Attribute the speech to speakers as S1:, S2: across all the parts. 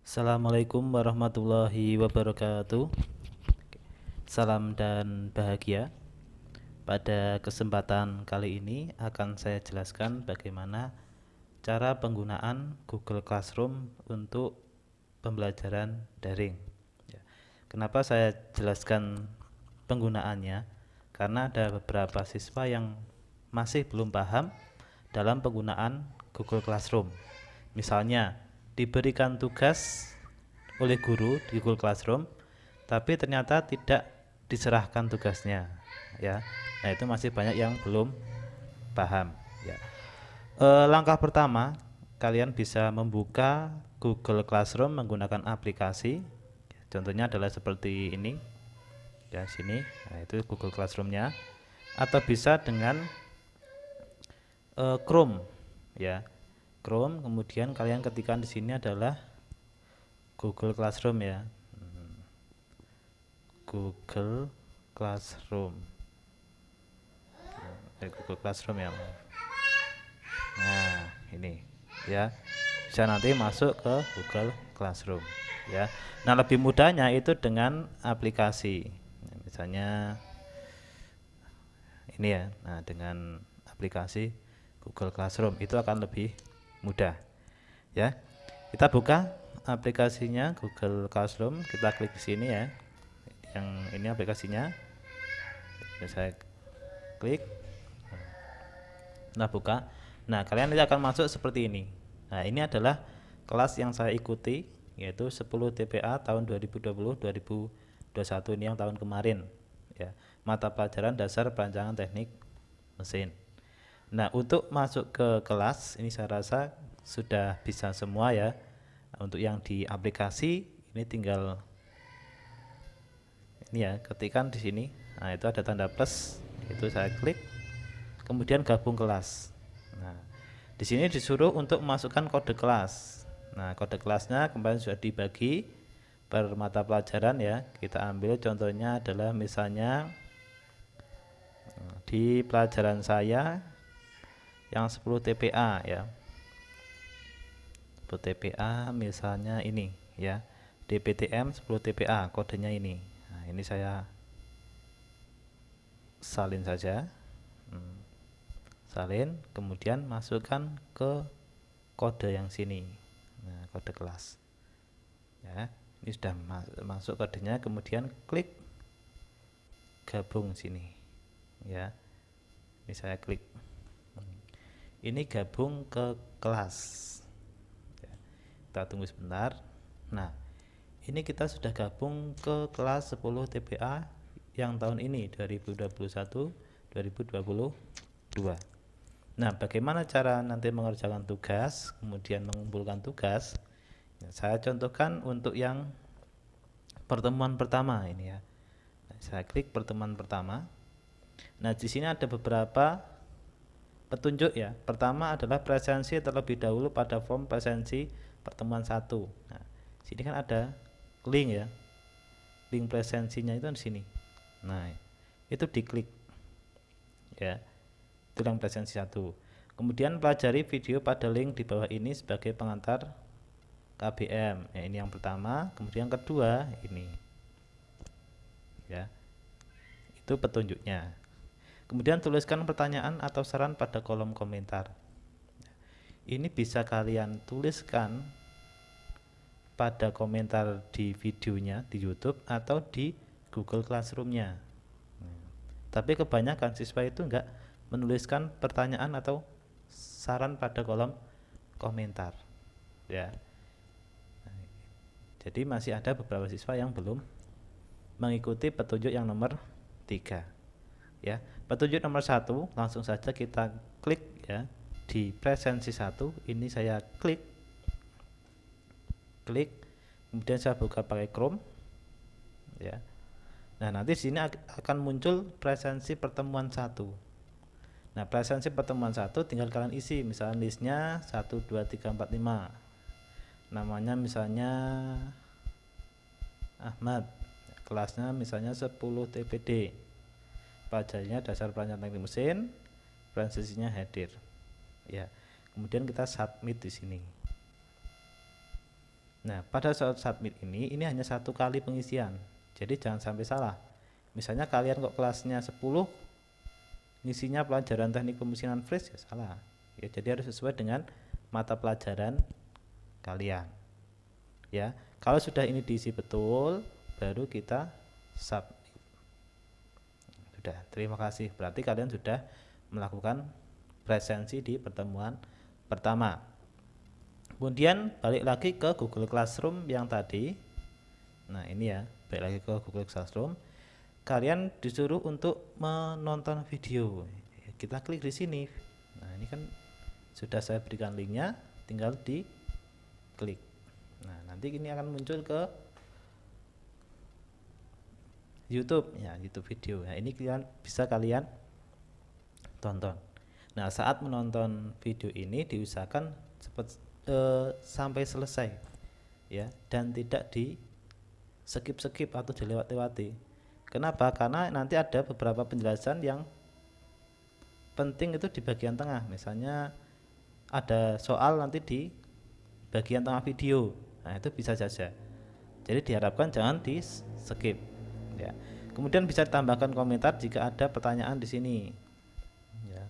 S1: Assalamualaikum warahmatullahi wabarakatuh. Salam dan bahagia. Pada kesempatan kali ini akan saya jelaskan bagaimana cara penggunaan Google Classroom untuk pembelajaran daring. Ya. Kenapa saya jelaskan penggunaannya? Karena ada beberapa siswa yang masih belum paham dalam penggunaan Google Classroom. Misalnya, diberikan tugas oleh guru di Google Classroom, tapi ternyata tidak diserahkan tugasnya, ya. Nah, itu masih banyak yang belum paham, ya. Langkah pertama, kalian bisa membuka Google Classroom menggunakan aplikasi. Contohnya adalah seperti ini, ya, sini. Nah, itu Google Classroom-nya. Atau bisa dengan Chrome, ya. Chrome, kemudian kalian ketikkan di sini adalah Google Classroom, ya. Google Classroom. Google Classroom, ya. Nah, ini, ya. Bisa nanti masuk ke Google Classroom, ya. Nah, lebih mudahnya itu dengan aplikasi. Misalnya ini, ya. Nah, dengan aplikasi Google Classroom itu akan lebih mudah, ya. Kita buka aplikasinya Google Classroom, kita klik di sini, ya. Yang ini aplikasinya. Saya klik. Nah, buka. Nah, kalian nanti akan masuk seperti ini. Nah, ini adalah kelas yang saya ikuti, yaitu 10 TPA tahun 2020-2021, ini yang tahun kemarin, ya. Mata pelajaran dasar perancangan teknik mesin. Nah, untuk masuk ke kelas ini saya rasa sudah bisa semua, ya. Untuk yang di aplikasi ini tinggal ini, ya, ketikan di sini. Nah, itu ada tanda plus, itu saya klik, kemudian gabung kelas. Nah, di sini disuruh untuk memasukkan kode kelas. Nah, kode kelasnya kemarin sudah dibagi per mata pelajaran, ya. Kita ambil contohnya adalah misalnya di pelajaran saya yang 10 TPA, ya. 10 TPA misalnya ini, ya. DPTM 10 TPA, kodenya ini. Nah, ini saya salin saja. Salin, kemudian masukkan ke kode yang sini. Nah, kode kelas, ya. Ini sudah masuk kodenya, kemudian klik gabung sini, ya. Ini saya klik, ini gabung ke kelas, ya. Kita tunggu sebentar. Nah, ini kita sudah gabung ke kelas 10 TPA yang tahun ini 2021-2022. Nah, bagaimana cara nanti mengerjakan tugas, kemudian mengumpulkan tugas? Saya contohkan untuk yang pertemuan pertama ini, ya. Saya klik pertemuan pertama. Nah, di sini ada beberapa petunjuk, ya. Pertama adalah presensi terlebih dahulu pada form presensi pertemuan 1. Nah, sini kan ada link, ya. Link presensinya itu di sini. Nah, itu diklik, ya. Itu yang presensi 1. Kemudian pelajari video pada link di bawah ini sebagai pengantar KBM. Ya, ini yang pertama. Kemudian kedua ini, ya. Itu petunjuknya. Kemudian tuliskan pertanyaan atau saran pada kolom komentar. Ini bisa kalian tuliskan pada komentar di videonya di YouTube atau di Google Classroom-nya. Tapi kebanyakan siswa itu enggak menuliskan pertanyaan atau saran pada kolom komentar, ya. Jadi masih ada beberapa siswa yang belum mengikuti petunjuk yang nomor 3, ya. Petunjuk nomor 1 langsung saja kita klik, ya, di presensi 1. Ini saya klik, kemudian saya buka pakai Chrome, ya. Nah, nanti di sini akan muncul presensi pertemuan 1. Nah, presensi pertemuan 1 tinggal kalian isi, misalnya listnya 1, 2, 3, 4, 5. Namanya misalnya Ahmad, kelasnya misalnya 10 TPD, pelajarannya dasar perancangan teknik mesin, presensinya hadir, ya. Kemudian kita submit di sini. Nah, pada saat submit ini hanya satu kali pengisian. Jadi jangan sampai salah. Misalnya kalian kok kelasnya 10, ngisinya pelajaran teknik pemesinan flash, ya salah. Ya, jadi harus sesuai dengan mata pelajaran kalian. Ya, kalau sudah ini diisi betul, baru kita submit. Sudah, terima kasih. Berarti kalian sudah melakukan presensi di pertemuan pertama. Kemudian balik lagi ke Google Classroom yang tadi. Nah, ini ya, balik lagi ke Google Classroom. Kalian disuruh untuk menonton video. Kita klik di sini. Nah, ini kan sudah saya berikan linknya, tinggal di klik. Nah, nanti ini akan muncul ke YouTube ya, YouTube video. Nah, ini bisa kalian tonton. Nah, saat menonton video ini diusahakan sampai selesai ya, dan tidak di skip atau dilewat-lewati. Kenapa? Karena nanti ada beberapa penjelasan yang penting itu di bagian tengah. Misalnya ada soal nanti di bagian tengah video. Nah, itu bisa saja. Jadi diharapkan jangan di skip ya. Kemudian bisa ditambahkan komentar jika ada pertanyaan di sini ya.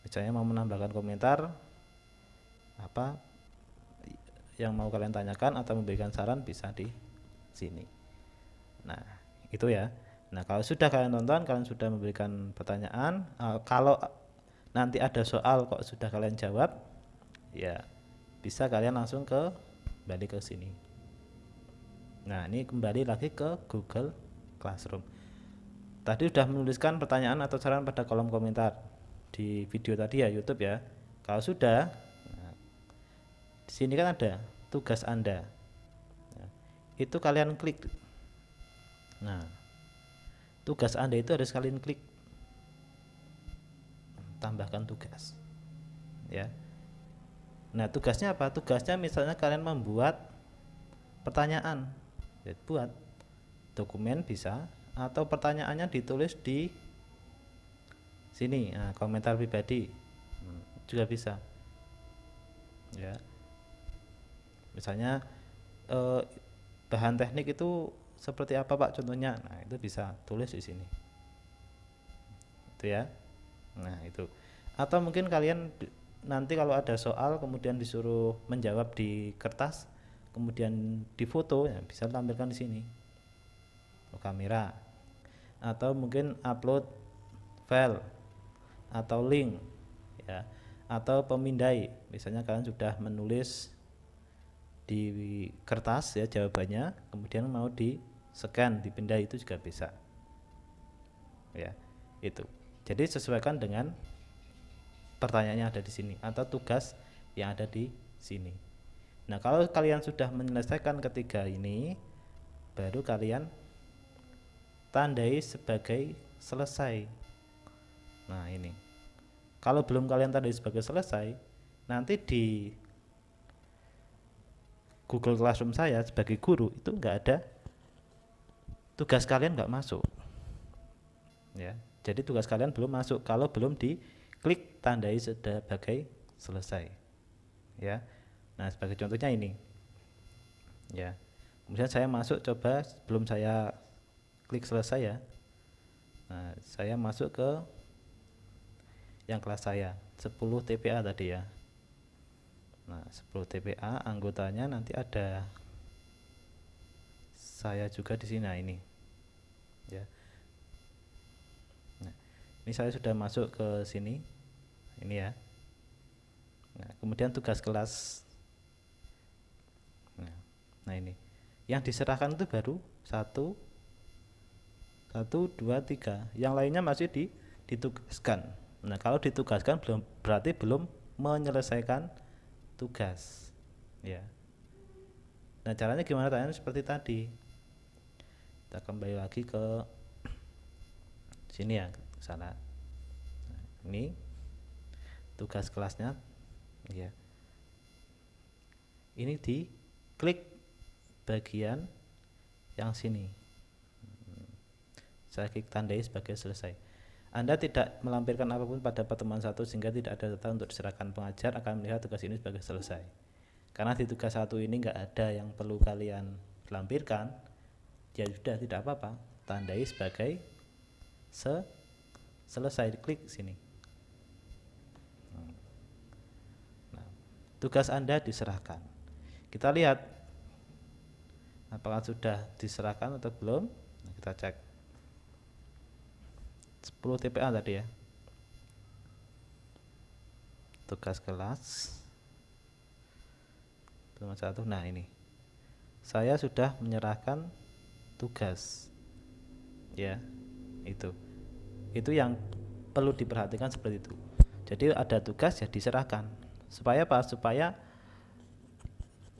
S1: Misalnya mau menambahkan komentar apa yang mau kalian tanyakan atau memberikan saran, bisa di sini. Nah, itu ya. Nah, kalau sudah kalian tonton, kalian sudah memberikan pertanyaan, kalau nanti ada soal kok sudah kalian jawab, ya bisa kalian langsung kembali ke sini. Nah, ini kembali lagi ke Google Classroom. Tadi sudah menuliskan pertanyaan atau saran pada kolom komentar di video tadi ya, YouTube ya. Kalau sudah, di sini kan ada tugas Anda. Nah, itu kalian klik. Nah, tugas Anda itu harus kalian klik. Tambahkan tugas. Ya. Nah, tugasnya apa? Tugasnya misalnya kalian membuat pertanyaan. Ya, buat dokumen bisa, atau pertanyaannya ditulis di sini. Nah, komentar pribadi juga bisa. Ya. Misalnya bahan teknik itu seperti apa Pak contohnya. Nah, itu bisa tulis di sini. Itu ya. Nah, itu. Atau mungkin kalian nanti kalau ada soal kemudian disuruh menjawab di kertas, kemudian difoto, ya bisa tampilkan di sini. Kamera. Atau mungkin upload file atau link ya. Atau pemindai. Misalnya kalian sudah menulis di kertas ya jawabannya, kemudian mau di scan, dipindai, itu juga bisa ya. Itu jadi sesuaikan dengan pertanyaannya ada di sini atau tugas yang ada di sini. Nah, kalau kalian sudah menyelesaikan ketiga ini, baru kalian tandai sebagai selesai. Nah, ini kalau belum kalian tandai sebagai selesai, nanti di Google Classroom saya sebagai guru itu nggak ada, tugas kalian nggak masuk ya. Jadi tugas kalian belum masuk kalau belum diklik tandai sebagai selesai ya. Nah, sebagai contohnya ini ya, kemudian saya masuk, coba sebelum saya klik selesai ya. Nah, saya masuk ke yang kelas saya 10 TPA tadi ya. Nah, 10 TPA anggotanya nanti ada saya juga di sini. Nah, ini ya. Nah, ini saya sudah masuk ke sini. Ini ya. Nah, kemudian tugas kelas. Nah, ini. Yang diserahkan itu baru 1 2 3. Yang lainnya masih ditugaskan. Nah, kalau ditugaskan berarti belum menyelesaikan tugas ya. Nah, caranya gimana? Tanya seperti tadi. Kita kembali lagi ke sini ya, ke sana. Nah, ini tugas kelasnya ya. Ini di klik bagian yang sini. Saya klik tandai sebagai selesai. Anda tidak melampirkan apapun pada pertemuan 1 sehingga tidak ada data untuk diserahkan. Pengajar akan melihat tugas ini sebagai selesai. Karena di tugas 1 ini nggak ada yang perlu kalian lampirkan, ya sudah tidak apa-apa, tandai sebagai selesai, klik sini. Nah, tugas Anda diserahkan. Kita lihat apakah sudah diserahkan atau belum. Nah, kita cek 10 TPA tadi ya, tugas kelas nomor 1. Nah ini saya sudah menyerahkan tugas ya, itu yang perlu diperhatikan seperti itu. Jadi ada tugas ya diserahkan, supaya apa? Supaya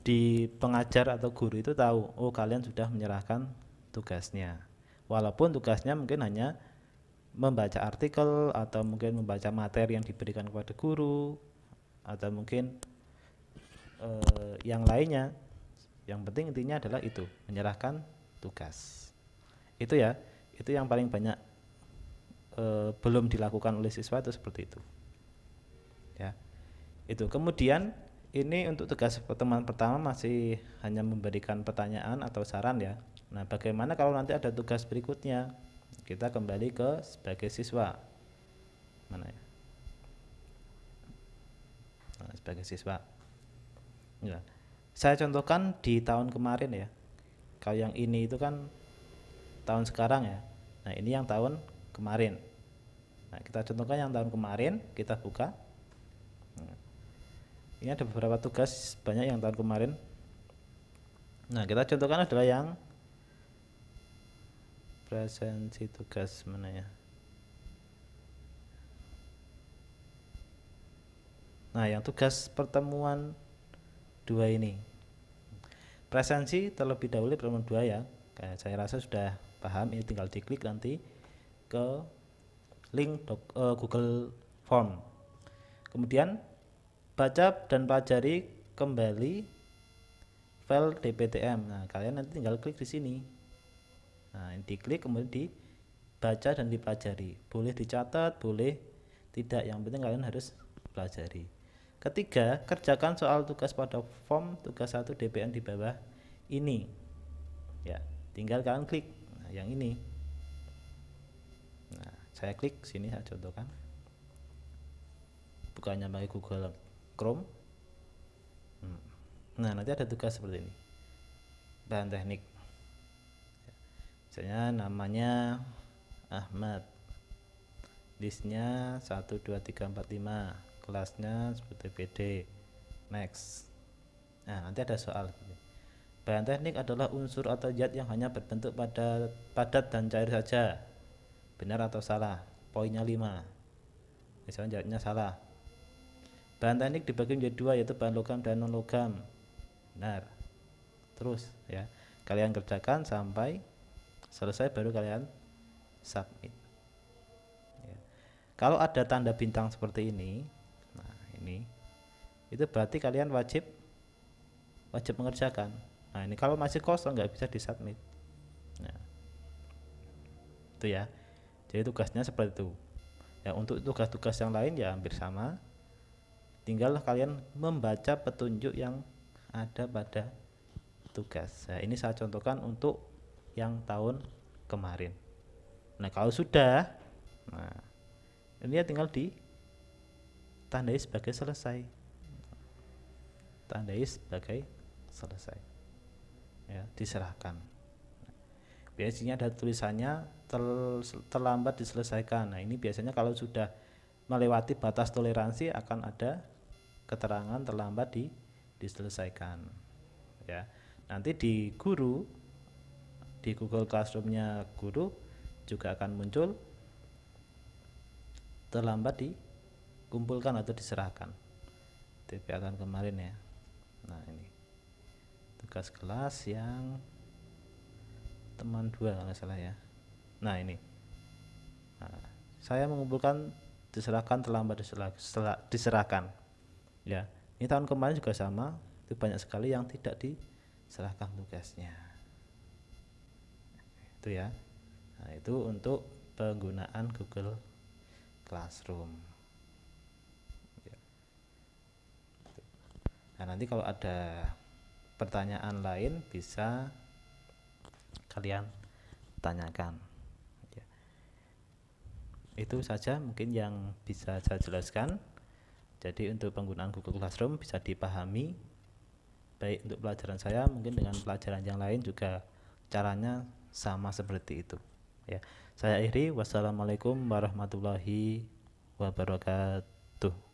S1: di pengajar atau guru itu tahu, oh kalian sudah menyerahkan tugasnya, walaupun tugasnya mungkin hanya membaca artikel atau mungkin membaca materi yang diberikan kepada guru atau mungkin yang lainnya. Yang penting intinya adalah itu, menyerahkan tugas. Itu ya, itu yang paling banyak belum dilakukan oleh siswa itu seperti itu ya. Itu kemudian ini untuk tugas pertemuan pertama masih hanya memberikan pertanyaan atau saran ya. Nah bagaimana kalau nanti ada tugas berikutnya, kita kembali ke sebagai siswa mana ya, nah, sebagai siswa ya. Saya contohkan di tahun kemarin ya, kalau yang ini itu kan tahun sekarang ya. Nah ini yang tahun kemarin. Nah kita contohkan yang tahun kemarin, kita buka. Nah, ini ada beberapa tugas banyak yang tahun kemarin. Nah kita contohkan adalah yang presensi tugas mana ya. Nah yang tugas pertemuan 2 ini, presensi terlebih dahulu pertemuan 2 ya. Kayak saya rasa sudah paham, ini tinggal diklik nanti ke link Google Form. Kemudian baca dan pelajari kembali file DPTM. Nah kalian nanti tinggal klik di sini. Nah ini diklik, kemudian dibaca dan dipelajari. Boleh dicatat, boleh tidak, yang penting kalian harus pelajari. Ketiga, kerjakan soal tugas pada form tugas 1 DPN di bawah ini ya, tinggal kalian klik yang ini. Nah saya klik sini, saya contohkan, bukannya pakai Google Chrome. Nah nanti ada tugas seperti ini, bahan teknik, misalnya namanya Ahmad, listnya 1 2 3 4 5, kelasnya seperti PD, next. Nah nanti ada soal, bahan teknik adalah unsur atau zat yang hanya berbentuk padat dan cair saja, benar atau salah, poinnya 5, misalnya jawabnya salah. Bahan teknik dibagi menjadi 2, yaitu bahan logam dan non logam, benar. Terus ya kalian kerjakan sampai selesai baru kalian submit ya. Kalau ada tanda bintang seperti ini, nah ini itu berarti kalian wajib mengerjakan. Nah ini kalau masih kosong nggak bisa disubmit. Nah itu ya, jadi tugasnya seperti itu ya. Untuk tugas-tugas yang lain ya hampir sama, tinggal kalian membaca petunjuk yang ada pada tugas. Nah ini saya contohkan untuk yang tahun kemarin. Nah kalau sudah, nah ini ya tinggal ditandai sebagai selesai, tandai sebagai selesai ya, diserahkan. Biasanya ada tulisannya terlambat diselesaikan. Nah ini biasanya kalau sudah melewati batas toleransi akan ada keterangan terlambat diselesaikan ya. Nanti di Google Classroom-nya guru juga akan muncul terlambat dikumpulkan atau diserahkan, TPA tahun kemarin ya. Nah ini tugas kelas yang teman 2 kalau nggak salah ya. Nah ini, nah, saya mengumpulkan diserahkan terlambat diserahkan ya. Ini tahun kemarin juga sama, itu banyak sekali yang tidak diserahkan tugasnya itu ya. Nah itu untuk penggunaan Google Classroom ya. Nah, nanti kalau ada pertanyaan lain bisa kalian tanyakan. Ya. Itu saja mungkin yang bisa saya jelaskan. Jadi untuk penggunaan Google Classroom bisa dipahami baik untuk pelajaran saya, mungkin dengan pelajaran yang lain juga caranya sama seperti itu. Ya, saya akhiri. Wassalamualaikum warahmatullahi wabarakatuh.